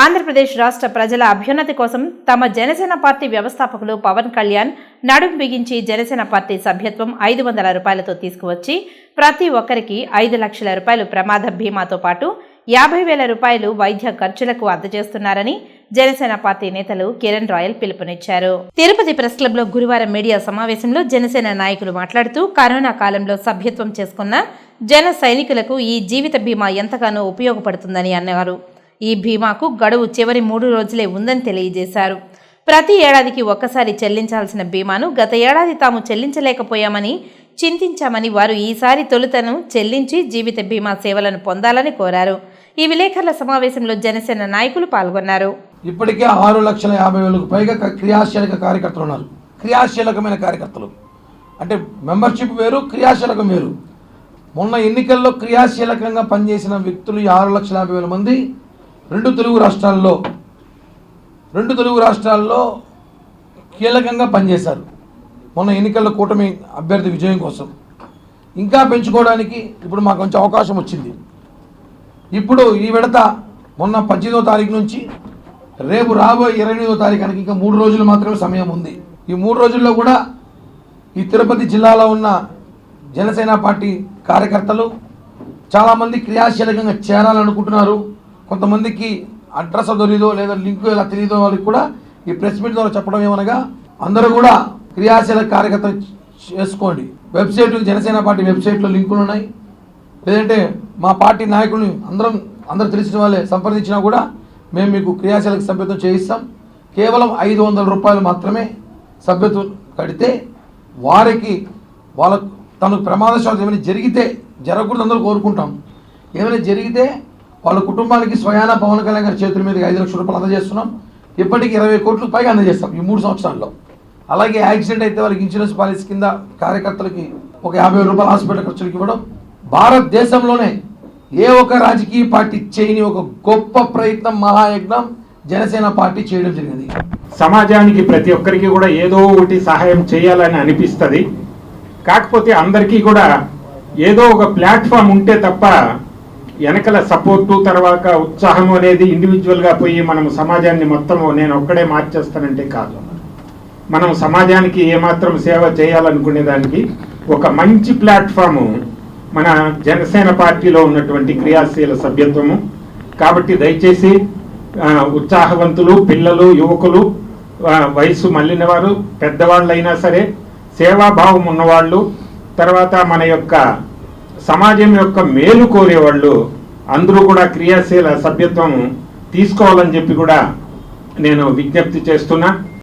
ఆంధ్రప్రదేశ్ రాష్ట్ర ప్రజల అభ్యున్నతి కోసం తమ జనసేన పార్టీ వ్యవస్థాపకులు పవన్ కళ్యాణ్ నడుం బిగించి జనసేన పార్టీ సభ్యత్వం 500 రూపాయలతో తీసుకువచ్చి ప్రతి ఒక్కరికి 5 లక్షల రూపాయలు ప్రమాద బీమాతో పాటు 50,000 రూపాయలు వైద్య ఖర్చులకు అందజేస్తున్నారని జనసేన పార్టీ నేతలు కిరణ్ రాయల్ పిలుపునిచ్చారు. తిరుపతి ప్రెస్ క్లబ్ లో గురువారం మీడియా సమావేశంలో జనసేన నాయకులు మాట్లాడుతూ కరోనా కాలంలో సభ్యత్వం చేసుకున్న జన సైనికులకు ఈ జీవిత బీమా ఎంతగానో ఉపయోగపడుతుందని అన్నారు. ఈ బీమాకు గడువు చివరి 3 రోజులే ఉందని తెలియజేశారు. ప్రతి ఏడాదికి ఒక్కసారి చెల్లించాల్సిన బీమాను గత ఏడాది తాము చెల్లించలేకపోయామని చింతించామని వారు ఈసారి తొలుతను చెల్లించి జీవిత బీమా సేవలను పొందాలని కోరారు. ఈ విలేకరుల సమావేశంలో జనసేన నాయకులు పాల్గొన్నారు. ఇప్పటికే 6,50,000కు పైగా క్రియాశీలక కార్యకర్తలు ఉన్నారు. క్రియాశీలకమైన కార్యకర్తలు అంటే మెంబర్షిప్ వేరు, క్రియాశీలకం వేరు. మొన్న ఎన్నికల్లో క్రియాశీలకంగా పనిచేసిన వ్యక్తులు 6,50,000 మంది రెండు తెలుగు రాష్ట్రాల్లో కీలకంగా పనిచేశారు. మొన్న ఎన్నికల్లో కూటమి అభ్యర్థి విజయం కోసం ఇంకా పెంచుకోవడానికి ఇప్పుడు మాకు కొంచెం అవకాశం వచ్చింది. ఇప్పుడు ఈ విడత మొన్న 18వ తారీఖు నుంచి రేపు రాబోయే 28వ తారీఖుకి ఇంకా 3 రోజులు మాత్రమే సమయం ఉంది. ఈ 3 రోజుల్లో కూడా ఈ తిరుపతి జిల్లాలో ఉన్న జనసేన పార్టీ కార్యకర్తలు చాలామంది క్రియాశీలకంగా చేరాలనుకుంటున్నారు. కొంతమందికి అడ్రస్ దొరికిదో లేదా లింకు ఎలా తెలియదో వాళ్ళకి కూడా ఈ ప్రెస్ మీట్ ద్వారా చెప్పడం ఏమనగా అందరూ కూడా క్రియాశీలక కార్యకర్తలు చేసుకోండి. వెబ్సైట్ జనసేన పార్టీ వెబ్సైట్లో లింకులు ఉన్నాయి. లేదంటే మా పార్టీ నాయకుల్ని అందరూ తెలిసిన వాళ్ళే సంప్రదించినా కూడా మేము మీకు క్రియాశీలక సభ్యత్వం చేయిస్తాం. కేవలం 500 రూపాయలు మాత్రమే సభ్యత్వం కడితే వాళ్ళకు తనకు ప్రమాదశాతం ఏమైనా జరిగితే, జరగకూడదు అందరూ కోరుకుంటాం, ఏమైనా జరిగితే వాళ్ళ కుటుంబానికి స్వయాన పవన్ కళ్యాణ్ గారి చేతుల మీద 5 లక్షల రూపాయలు అందజేస్తున్నాం. ఇప్పటికి 20 కోట్ల పైగా అందజేస్తాం ఈ 3 సంవత్సరాల్లో. అలాగే యాక్సిడెంట్ అయితే వాళ్ళకి ఇన్సూరెన్స్ పాలసీ కింద కార్యకర్తలకి ఒక 50,000 రూపాయలు హాస్పిటల్ ఖర్చులకు ఇవ్వడం. భారతదేశంలోనే ఏ ఒక్క రాజకీయ పార్టీ చేయని ఒక గొప్ప ప్రయత్నం, మహాయజ్ఞం జనసేన పార్టీ చేయడం జరిగింది. సమాజానికి ప్రతి ఒక్కరికి కూడా ఏదో ఒకటి సహాయం చేయాలని అనిపిస్తుంది. కాకపోతే అందరికీ కూడా ఏదో ఒక ప్లాట్ఫామ్ ఉంటే తప్ప వెనకల సపోర్టు తర్వాత ఉత్సాహం అనేది ఇండివిజువల్గా పోయి మనం సమాజాన్ని మొత్తం నేను ఒక్కడే మార్చేస్తానంటే కాదు. మనం సమాజానికి ఏమాత్రం సేవ చేయాలనుకునే దానికి ఒక మంచి ప్లాట్ఫాము మన జనసేన పార్టీలో ఉన్నటువంటి క్రియాశీల సభ్యత్వము. కాబట్టి దయచేసి ఉత్సాహవంతులు, పిల్లలు, యువకులు, వయసు మళ్ళిన వారు, పెద్దవాళ్ళైనా సరే, సేవాభావం ఉన్నవాళ్ళు, తర్వాత మన యొక్క సమాజం యొక్క మేలు కోరేవాళ్ళు అందరూ కూడా క్రియాశీల సభ్యత్వం తీసుకోవాలని చెప్పి కూడా నేను విజ్ఞప్తి చేస్తున్నా.